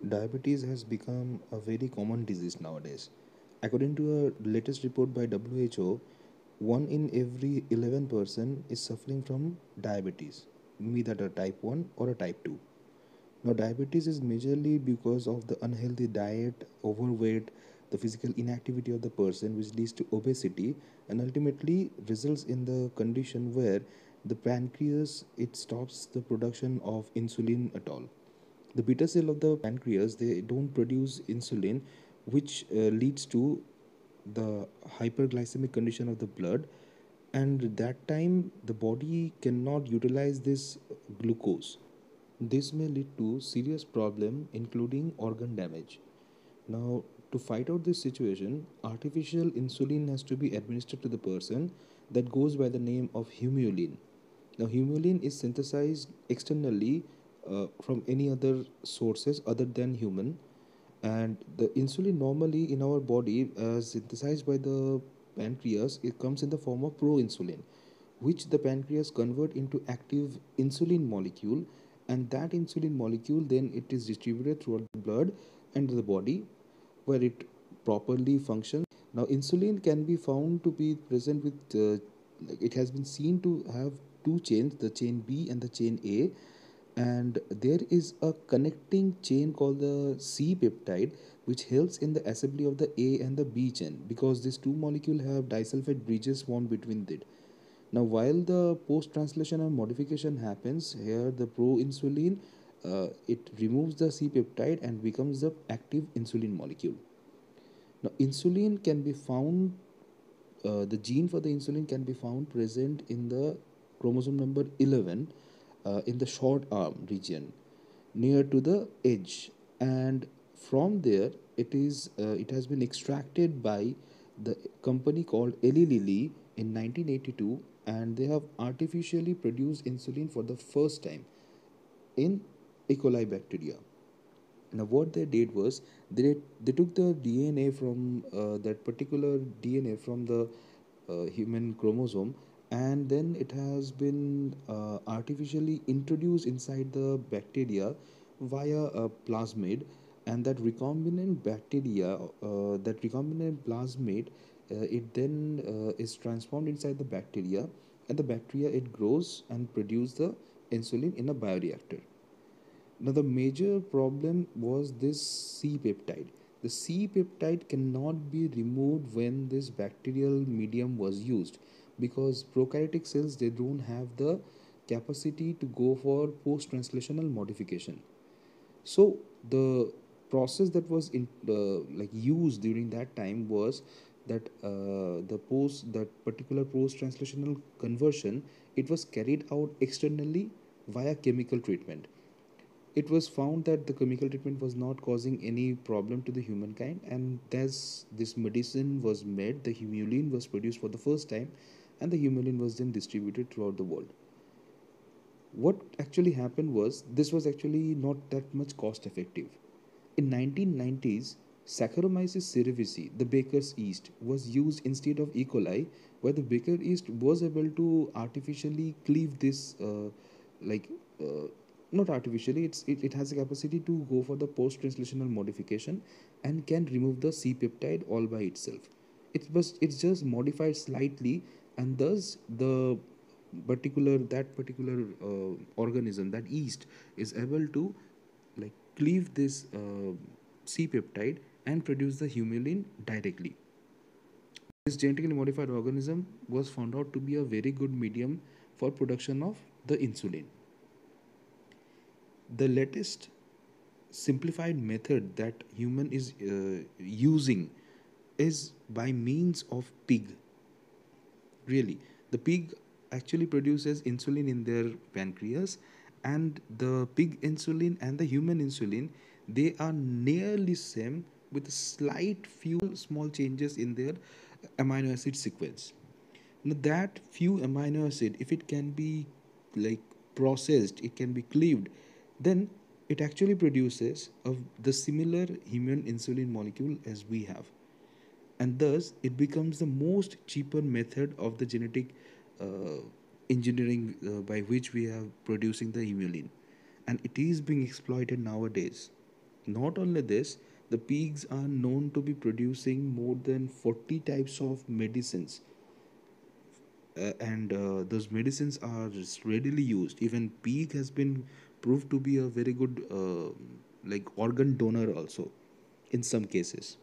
Diabetes has become a very common disease nowadays. According to a latest report by WHO, one in every 11 person is suffering from diabetes, be that a type 1 or a type 2. Now, diabetes is majorly because of the unhealthy diet, overweight, the physical inactivity of the person, which leads to obesity and ultimately results in the condition where the pancreas it stops the production of insulin at all. The beta cell of the pancreas they don't produce insulin, which leads to the hyperglycemic condition of the blood, and that time the body cannot utilize this glucose. This may lead to serious problem including organ damage. Now, to fight out this situation, artificial insulin has to be administered to the person that goes by the name of humulin. Now, humulin is synthesized externally from any other sources other than human, and the insulin normally in our body, synthesized by the pancreas, it comes in the form of proinsulin, which the pancreas convert into active insulin molecule, and that insulin molecule then it is distributed throughout the blood and the body where it properly functions. Now, insulin can be found to be present with, like it has been seen to have two chains, the chain B and the chain A, and there is a connecting chain called the C peptide, which helps in the assembly of the A and the B chain because these two molecules have disulfide bridges formed between it. Now, while the post translational modification happens here, the proinsulin it removes the C peptide and becomes the active insulin molecule. Now, insulin can be found, the gene for the insulin can be found present in the chromosome number 11 in the short arm region near to the edge, and from there it has been extracted by the company called Eli Lilly in 1982, and they have artificially produced insulin for the first time in E. coli bacteria. Now, what they did was they took the DNA from that particular DNA from the human chromosome, and then it has been artificially introduced inside the bacteria via a plasmid, and that recombinant bacteria, that recombinant plasmid, it then is transformed inside the bacteria, and the bacteria it grows and produce the insulin in a bioreactor. Now, the major problem was this C peptide. The C peptide cannot be removed when this bacterial medium was used because prokaryotic cells they don't have the capacity to go for post translational modification. So the process that was like used during that time was that that particular post translational conversion it was carried out externally via chemical treatment. It was found that the chemical treatment was not causing any problem to the humankind, and thus this medicine was made. The humulin was produced for the first time, and the humulin was then distributed throughout the world. What actually happened was this was actually not that much cost effective. In 1990s, Saccharomyces cerevisiae, the baker's yeast, was used instead of E. coli, where the baker yeast was able to artificially cleave this, like, uh, not artificially, it has a capacity to go for the post translational modification and can remove the C peptide all by itself. It's just modified slightly, and thus the particular organism, that yeast, is able to like cleave this C peptide and produce the humulin directly. This genetically modified organism was found out to be a very good medium for production of the insulin. The latest simplified method that human is using is by means of pig. Really, the pig actually produces insulin in their pancreas, and the pig insulin and the human insulin they are nearly same with slight few small changes in their amino acid sequence. Now, that few amino acid, if it can be like processed, it can be cleaved, then it actually produces of the similar human insulin molecule as we have, and thus it becomes the most cheaper method of the genetic uh, engineering by which we are producing the humulin, and it is being exploited nowadays. Not only this, the pigs are known to be producing more than 40 types of medicines, and those medicines are just readily used. Even pig has been proved to be a very good like organ donor also in some cases.